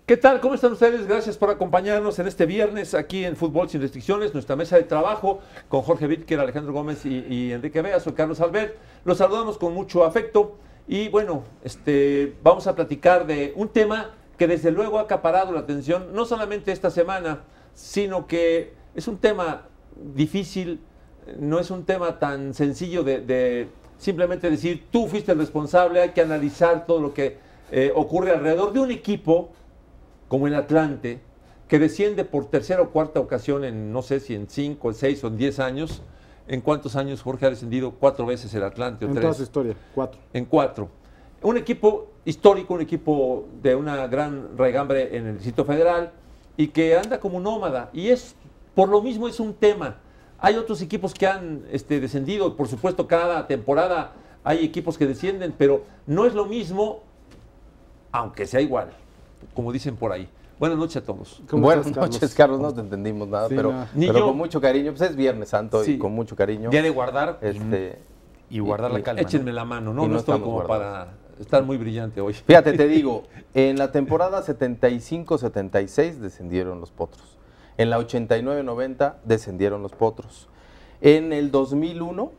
¿Qué tal? ¿Cómo están ustedes? Gracias por acompañarnos en este viernes aquí en Fútbol Sin Restricciones, nuestra mesa de trabajo con Jorge Víquer, Alejandro Gómez y Enrique Vea. Soy Carlos Albert. Los saludamos con mucho afecto y bueno, vamos a platicar de un tema que desde luego ha acaparado la atención, no solamente esta semana, sino que es un tema difícil, no es un tema tan sencillo de simplemente decir, tú fuiste el responsable. Hay que analizar todo lo que ocurre alrededor de un equipo como el Atlante, que desciende por tercera o cuarta ocasión en, no sé si en 5, 6 o en 10 años. ¿En cuántos años, Jorge, ha descendido 4 veces el Atlante o 3? En toda su historia, 4. En 4. Un equipo histórico, un equipo de una gran raigambre en el Distrito Federal y que anda como nómada. Y por lo mismo es un tema. Hay otros equipos que han descendido, por supuesto cada temporada hay equipos que descienden, pero no es lo mismo, aunque sea igual, como dicen por ahí. Buenas noches a todos. Buenas noches, Carlos. No te entendimos nada, Sí, pero, no. pero con mucho cariño. Pues es Viernes Santo Sí. y con mucho cariño. Día de guardar y guardar la calma. Échenme la mano, ¿no? Y no No estoy estamos como guardados. para estar muy brillante hoy. Fíjate, te digo, en la temporada 75-76 descendieron los Potros. En la 89-90 descendieron los Potros. En el 2001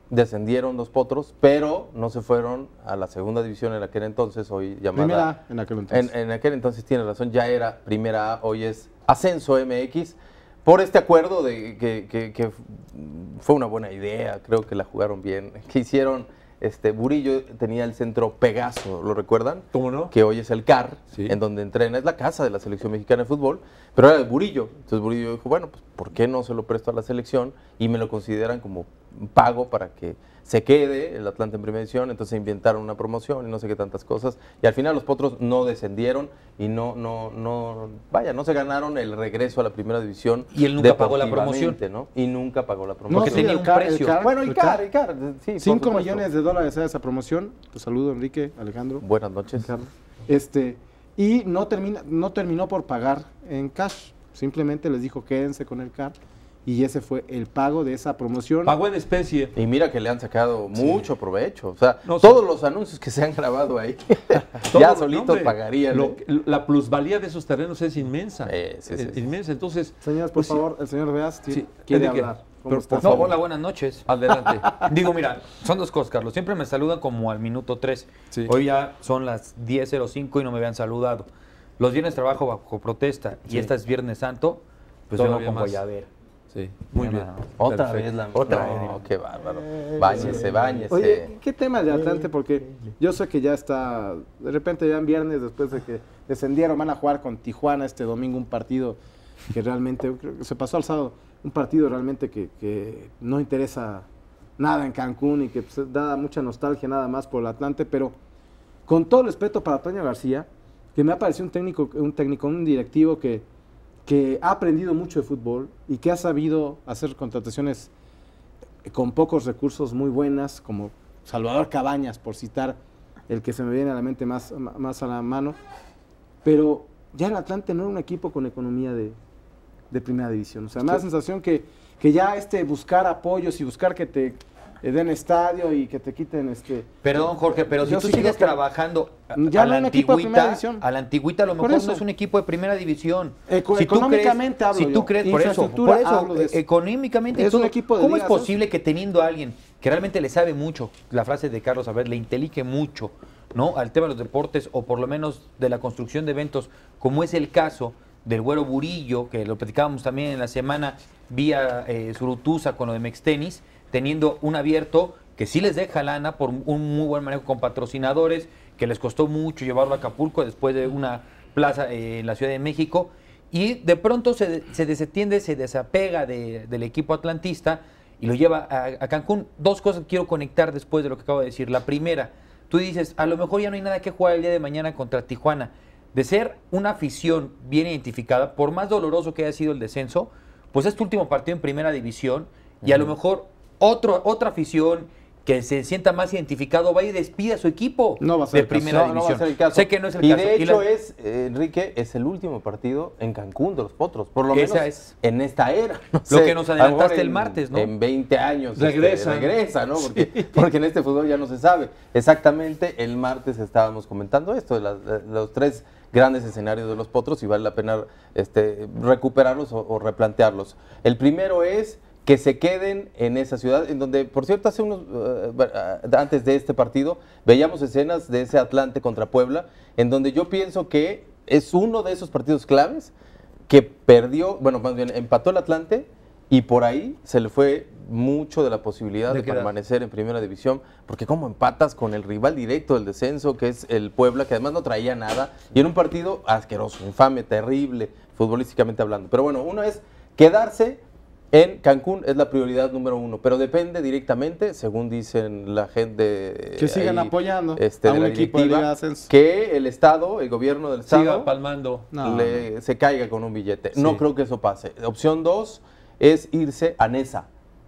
descendieron los Potros, pero no se fueron a la segunda división en aquel entonces, hoy llamada... Primera A en aquel entonces. En aquel entonces tienes razón, ya era Primera A, hoy es Ascenso MX, por este acuerdo de que fue una buena idea, creo que la jugaron bien, que hicieron, Burillo tenía el centro Pegaso, ¿lo recuerdan? ¿Cómo no? Que hoy es el CAR, Sí. en donde entrena, es la casa de la selección mexicana de fútbol, pero era de Burillo. Entonces Burillo dijo, bueno, pues ¿por qué no se lo presto a la selección? Y me lo consideran como pago para que se quede el Atlante en primera división. Entonces inventaron una promoción y no sé qué tantas cosas. Y al final los Potros no descendieron y no se ganaron el regreso a la primera división. Y él nunca pagó la promoción. ¿No? Y nunca pagó la No, promoción. Porque tenía el un CAR, precio. Bueno, el CAR, sí, por 5 supuesto. millones de dólares era esa promoción. Te saludo, Enrique, Alejandro. Buenas noches. Carlos. Y no terminó por pagar en cash. Simplemente les dijo, quédense con el CAR. Y ese fue el pago de esa promoción. Pagó en especie. Y mira que le han sacado mucho provecho. O sea, No, todos los anuncios que se han grabado ahí, ya Todo, solitos hombre, pagarían. La plusvalía de esos terrenos es inmensa. Sí. Inmensa. Entonces, Señores, por pues, sí. favor, el señor Veas Sí, quiere Enrique, hablar. ¿Cómo pero, estás? por favor. Hola, buenas noches. Adelante. Digo, mira, son dos cosas, Carlos. Siempre me saludan como al minuto 3. Sí. Hoy ya son las 10:05 y no me habían saludado. Los viernes trabajo bajo protesta y Sí. esta es Viernes Santo, pues Todavía vengo con más. guayabera. Sí, muy bien. Otra Perfecto. vez la Otra no, vez. qué bárbaro. Báñese. Oye, ¿qué tema de Atlante? Porque yo sé que ya está, de repente ya en viernes, después de que descendieron, van a jugar con Tijuana este domingo un partido que realmente, creo que se pasó al sábado, un partido realmente que no interesa nada en Cancún y que pues, da mucha nostalgia nada más por el Atlante, pero con todo el respeto para Toño García, que me ha parecido un directivo que ha aprendido mucho de fútbol y que ha sabido hacer contrataciones con pocos recursos muy buenas, como Salvador Cabañas, por citar el que se me viene a la mente más a la mano. Pero ya el Atlante no era un equipo con economía de primera división. O sea, me da la sensación que ya buscar apoyos y buscar que te den estadio y que te quiten Perdón, Jorge, pero si Yo tú sí sigues creo que trabajando ya no hay un equipo de primera división. a la antigüita, a lo Por mejor eso. no es un equipo de primera división. Si tú Económicamente hablo si tú yo. crees, por eso, Infraestructura hablo de eso. económicamente Es un equipo de ¿cómo es liga, posible que teniendo a alguien que realmente le sabe mucho, la frase de Carlos Albert, le intelige mucho, ¿no?, al tema de los deportes o por lo menos de la construcción de eventos, como es el caso del Güero Burillo, que lo platicábamos también en la semana vía Zurutuza con lo de Mextenis, teniendo un abierto que sí les deja lana por un muy buen manejo con patrocinadores, que les costó mucho llevarlo a Acapulco después de una plaza en la Ciudad de México, y de pronto se desentiende, se desapega del equipo atlantista y lo lleva a Cancún. Dos cosas que quiero conectar después de lo que acabo de decir. La primera, tú dices, a lo mejor ya no hay nada que jugar el día de mañana contra Tijuana. De ser una afición bien identificada, por más doloroso que haya sido el descenso, pues es tu último partido en primera división y a lo mejor otra afición que se sienta más identificado, vaya y despida a su equipo No va a ser de el caso. primera No, división. no va a ser el caso. Sé que no es el y caso. de hecho la- Enrique, es el último partido en Cancún de los Potros, por lo Esa menos es. en esta era. No Lo sé, que nos a lo mejor adelantaste el martes, ¿no? En 20 años Regresa. regresa, ¿no? Porque en este fútbol ya no se sabe. Exactamente, el martes estábamos comentando esto, de los 3 grandes escenarios de los Potros y vale la pena recuperarlos o replantearlos. El primero es que se queden en esa ciudad, en donde, por cierto, hace antes de este partido, veíamos escenas de ese Atlante contra Puebla, en donde yo pienso que es uno de esos partidos claves que perdió, bueno, más bien empató el Atlante y por ahí se le fue mucho de la posibilidad de quedar. permanecer en primera división, porque como empatas con el rival directo del descenso, que es el Puebla, que además no traía nada, y en un partido asqueroso, infame, terrible, futbolísticamente hablando. Pero bueno, uno es quedarse en Cancún, es la prioridad número 1, pero depende directamente, según dicen la gente Que sigan apoyando a de un la equipo de directiva, Liga de Ascenso. que el Estado, el gobierno del Siga Estado, palmando. No, se caiga con un billete. Sí. No creo que eso pase. Opción 2 es irse a Nesa.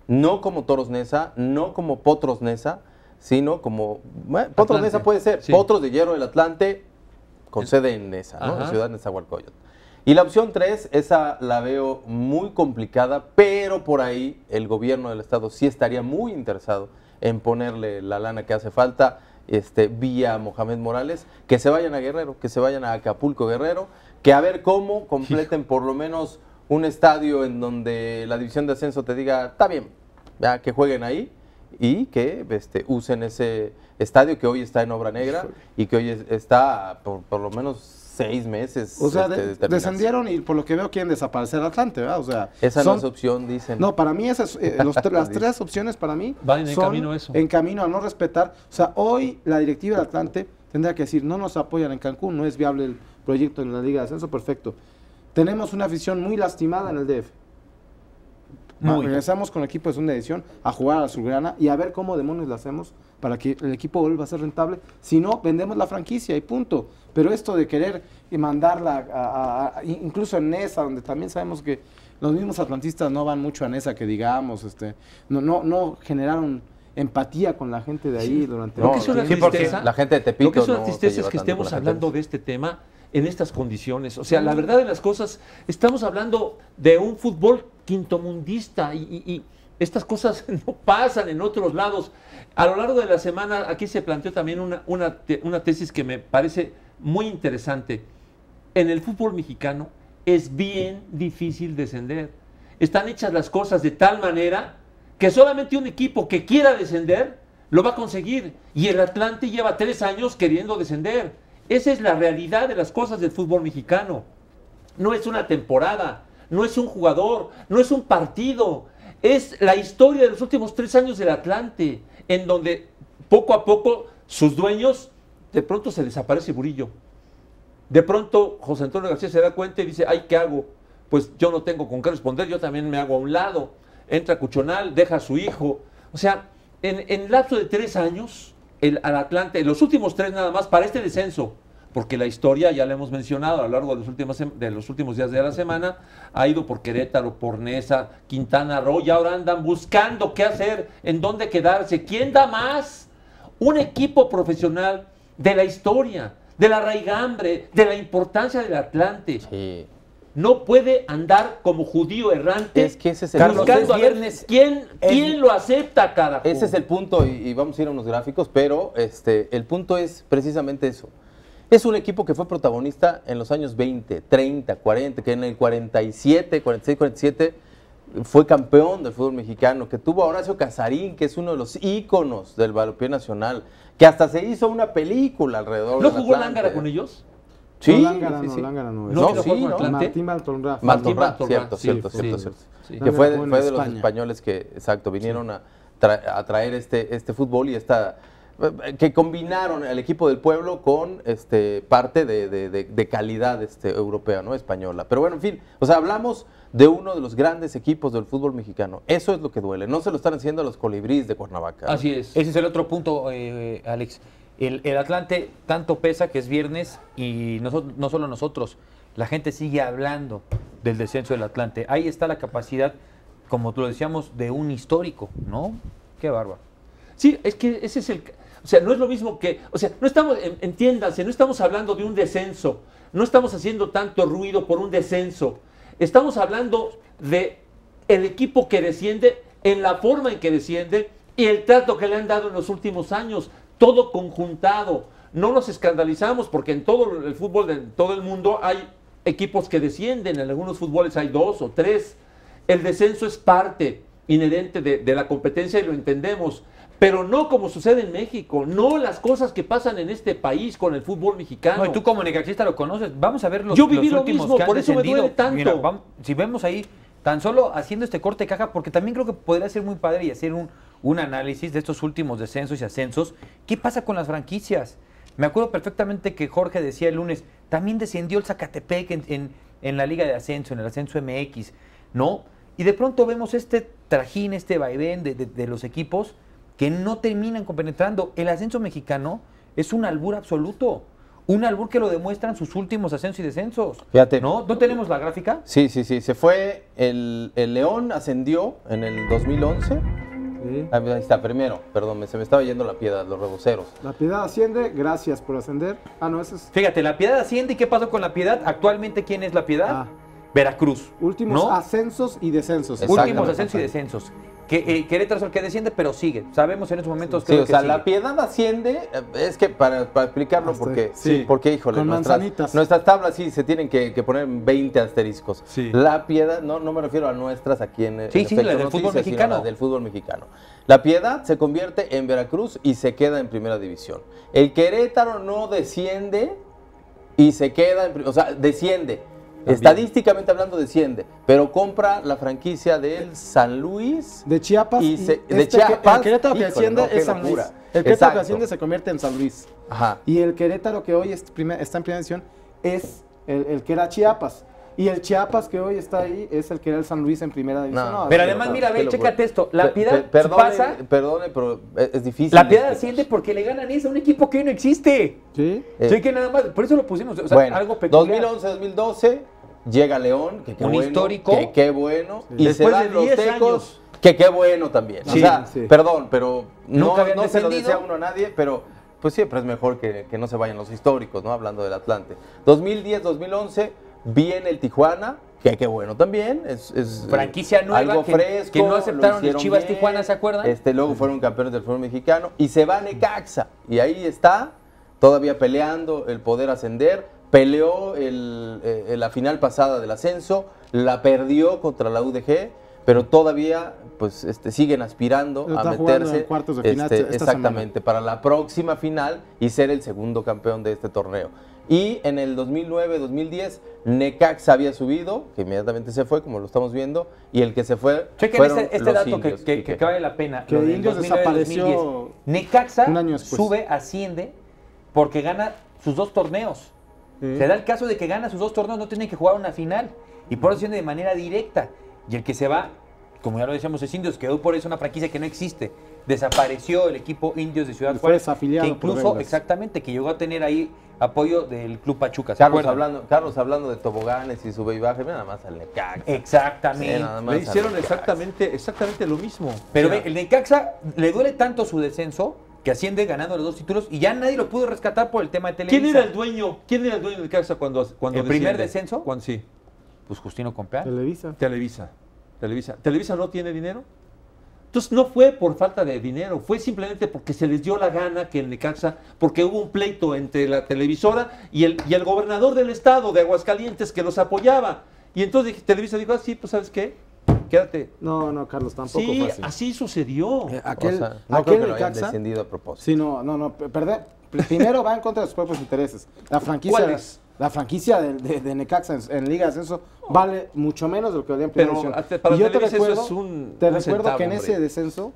No como Toros Nesa, no como Potros Nesa, sino como... Bueno, Potros Atlante. Nesa puede ser. Sí. Potros de Hierro del Atlante, con sede en Nesa, ¿no? Ajá. En Ciudad Nezahualcóyotl. Y la opción 3, esa la veo muy complicada, pero por ahí el gobierno del Estado sí estaría muy interesado en ponerle la lana que hace falta vía Mohamed Morales, que se vayan a Guerrero, que se vayan a Acapulco Guerrero, que a ver cómo completen por lo menos un estadio en donde la división de ascenso te diga, está bien, ya que jueguen ahí y que usen ese estadio que hoy está en obra negra y que hoy está por lo menos 6 meses. O sea, de terminarse. descendieron y por lo que veo quieren desaparecer Atlante, ¿verdad? O sea, Esa no es opción, dicen. No, para mí esas, las 3 opciones para mí Van en son camino a eso. en camino a no respetar. O sea, hoy la directiva del Atlante tendrá que decir, no nos apoyan en Cancún, no es viable el proyecto en la Liga de Ascenso, perfecto. Tenemos una afición muy lastimada en el DF. Regresamos con el equipo de segunda división a jugar a la Azulgrana y a ver cómo demonios lo hacemos para que el equipo vuelva a ser rentable. Si no, vendemos la franquicia y punto. Pero esto de querer mandarla incluso en Nesa, donde también sabemos que los mismos atlantistas no van mucho a Nesa, que digamos, no generaron empatía con la gente de ahí durante Lo que es una tiempo. tristeza, la gente de Tepito lo que es una no se tristeza lleva es que tanto con estemos la gente. hablando de este tema en estas condiciones. O sea, la verdad de las cosas, estamos hablando de un fútbol quintomundista y estas cosas no pasan en otros lados. A lo largo de la semana aquí se planteó también una tesis que me parece muy interesante. En el fútbol mexicano es bien difícil descender. Están hechas las cosas de tal manera que solamente un equipo que quiera descender lo va a conseguir. Y el Atlante lleva 3 años queriendo descender. Esa es la realidad de las cosas del fútbol mexicano. No es una temporada, no es un jugador, no es un partido. Es la historia de los últimos 3 años del Atlante, en donde poco a poco sus dueños, de pronto se desaparece Burillo. De pronto José Antonio García se da cuenta y dice, ay, ¿qué hago? Pues yo no tengo con qué responder, yo también me hago a un lado. Entra Cuchonal, deja a su hijo. O sea, en lapso de 3 años, al Atlante, en los últimos 3 nada más, para este descenso, porque la historia, ya la hemos mencionado a lo largo de los últimos días de la semana, ha ido por Querétaro, por Nesa, Quintana Roo, y ahora andan buscando qué hacer, en dónde quedarse, quién da más. Un equipo profesional de la historia, de la raigambre, de la importancia del Atlante. Sí. No puede andar como judío errante. Es que ese es el Carlos, buscando es a ver viernes. ¿Quién lo acepta, carajo? Ese es el punto, y vamos a ir a unos gráficos, pero el punto es precisamente eso. Es un equipo que fue protagonista en los años 20, 30, 40, que en el 47, 46, 47 fue campeón del fútbol mexicano, que tuvo a Horacio Casarín, que es uno de los íconos del balompié nacional, que hasta se hizo una película alrededor ¿No del jugó Atlante. Lángara con ellos? Sí, No, Lángara sí, no, sí. Lángara no. No, No, que sí, jugó con no. Atlante. Martín Maltonrá. Martín Maltorra, Maltorra, cierto, sí, cierto, sí, cierto, sí, cierto. sí. Que Lángara fue jugó en de los España. españoles que, exacto, vinieron a traer este fútbol y que combinaron el equipo del pueblo con parte de calidad europea, ¿no? Española. Pero bueno, en fin, o sea, hablamos de uno de los grandes equipos del fútbol mexicano. Eso es lo que duele. No se lo están haciendo a los Colibríes de Cuernavaca. Así es. Ese es el otro punto, Alex. El Atlante tanto pesa que es viernes y no solo nosotros, la gente sigue hablando del descenso del Atlante. Ahí está la capacidad, como lo decíamos, de un histórico, ¿no? Qué bárbaro. Sí, es que ese es el... O sea, no es lo mismo que... O sea, no estamos, entiéndanse, no estamos hablando de un descenso. No estamos haciendo tanto ruido por un descenso. Estamos hablando de el equipo que desciende, en la forma en que desciende y el trato que le han dado en los últimos años. Todo conjuntado. No nos escandalizamos porque en todo el fútbol de todo el mundo hay equipos que descienden. En algunos fútboles hay 2 o 3. El descenso es parte inherente de la competencia y lo entendemos. Pero no como sucede en México, no las cosas que pasan en este país con el fútbol mexicano. No, y tú como necaxista lo conoces. Vamos a ver los, Yo viví los lo últimos mismo, que han por eso me descendido. duele tanto. Mira, si vemos ahí, tan solo haciendo este corte de caja, porque también creo que podría ser muy padre y hacer un análisis de estos últimos descensos y ascensos. ¿Qué pasa con las franquicias? Me acuerdo perfectamente que Jorge decía el lunes, también descendió el Zacatepec en la Liga de Ascenso, en el Ascenso MX, ¿no? Y de pronto vemos este trajín, este vaivén de los equipos que no terminan compenetrando. El ascenso mexicano es un albur absoluto. Un albur que lo demuestran sus últimos ascensos y descensos. Fíjate. ¿No tenemos la gráfica? Sí. Se fue, el León ascendió en el 2011. Sí. Ahí está, primero, perdón, se me estaba yendo la Piedad, los reboceros. La Piedad asciende, gracias por ascender. Ah, no, ese es... Fíjate, la Piedad asciende. ¿Y qué pasó con la Piedad? Actualmente, ¿quién es la Piedad? Ah. Veracruz. Últimos ¿no? ascensos y descensos. Exacto. Últimos ascensos y descensos. Querétaro es el que desciende, pero sigue. Sabemos en estos momentos Sí, creo o sea, que la sigue. Piedad asciende, es que para explicarlo, Hasta- porque, sí. porque híjole, Con manzanitas. nuestras tablas sí se tienen que poner 20 asteriscos. Sí. La Piedad, no me refiero a nuestras aquí en Sí, en sí, Efecto la del fútbol Noticias, sino mexicano. la del fútbol mexicano. La Piedad se convierte en Veracruz y se queda en primera división. El Querétaro no desciende y se queda o sea, desciende. También. Estadísticamente hablando desciende, pero compra la franquicia del San Luis. De Chiapas. Y y de este Chiapas, el Querétaro que híjole, asciende no, qué es San Luis. locura. El Querétaro Exacto. que asciende se convierte en San Luis. Ajá. Y el Querétaro que hoy está en primera división es el que era Chiapas. Y el Chiapas que hoy está ahí es el que era el San Luis en primera división. No, Pero qué además, locura, mira, qué ve, locura. chécate esto. La Piedad pasa. Perdone, pero es difícil. La de Piedad explicar. asciende porque le ganan eso a un equipo que hoy no existe. ¿Sí? Sí, que nada más. Por eso lo pusimos. O sea, Bueno, algo peculiar. 2011-2012 llega León, que qué Un bueno, histórico. que qué bueno. Sí. Y Después se de dan los 10 Tecos, años. que qué bueno también. Sí, o sea, sí. perdón, pero Nunca habían no se lo descendido. desea uno a nadie, pero pues siempre es mejor que no se vayan los históricos, ¿no? Hablando del Atlante. 2010-2011 viene el Tijuana, que qué bueno también. Es Franquicia nueva algo que- fresco. que no aceptaron lo el hicieron Chivas bien. Tijuana, ¿se acuerdan? Luego fueron campeones del fútbol mexicano y se va a Necaxa. Y ahí está, todavía peleando el poder ascender. Peleó la final pasada del ascenso, la perdió contra la UDG, pero todavía pues siguen aspirando Pero a está jugando meterse en cuartos de final esta exactamente para la próxima final y ser el segundo campeón de este torneo. Y en el 2009-2010 Necaxa había subido, que inmediatamente se fue, como lo estamos viendo, y el que se fue Chequen fueron este los dato indios. que vale la pena. Que Lo del Indios 2009-2010. desapareció Necaxa un año después. sube, asciende, porque gana sus 2 torneos. Sí. Se da el caso de que gana sus 2 torneos, no tiene que jugar una final. Y por eso asciende de manera directa. Y el que se va, como ya lo decíamos, es Indios, quedó por eso una franquicia que no existe. Desapareció el equipo Indios de Ciudad Y fue Juárez. desafiliado Que por incluso, reglas. exactamente, que llegó a tener ahí apoyo del Club Pachuca. ¿se Carlos acuerdan? hablando de toboganes y sube y baja, mira nada más al Necaxa. Exactamente. Sí, nada más Le al hicieron Necaxa. exactamente lo mismo. Pero O sea, ve, el Necaxa le duele tanto su descenso que asciende ganando los 2 títulos y ya nadie lo pudo rescatar por el tema de Televisa. ¿Quién era el dueño? ¿Quién era el dueño del Necaxa cuando ¿El primer desciende? descenso? Cuando sí. Pues Justino Compeán. Televisa. Televisa no tiene dinero. Entonces no fue por falta de dinero, fue simplemente porque se les dio la gana que el Necaxa, porque hubo un pleito entre la televisora y el gobernador del estado de Aguascalientes que los apoyaba. Y entonces Televisa dijo, sí, pues ¿sabes qué? Quédate. No, Carlos, tampoco Sí, fue así. así sucedió. Aquel, O sea, no aquel creo que lo hayan Necaxa- descendido a propósito. Sí, primero va en contra de sus propios intereses. La franquicia, ¿Cuáles? la franquicia de Necaxa en Liga de Ascenso vale mucho menos de lo que valía en primera Pero división. para Y yo te Televisa eso recuerdo, es un te recuerdo centavo, que en hombre. ese descenso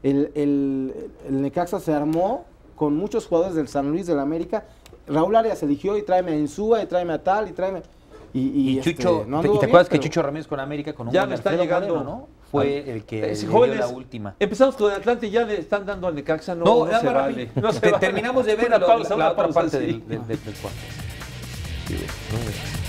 el Necaxa se armó con muchos jugadores del San Luis, del América. Raúl Arias eligió y tráeme a Insúa y tráeme a tal y tráeme... Y Chucho, no ¿y anduvo te bien, acuerdas que pero- Chucho Ramírez con América con un Ya gol le de está Alfredo llegando. Moreno, ¿no? Fue el que le dio jóvenes, la última. empezamos con el Atlante y ya le están dando al Necaxa, no, No, no nada se más vale. rápido. No se vale. Terminamos de ver Una la pausa, otra una pausa, parte sí. del cuarto. Sí, güey.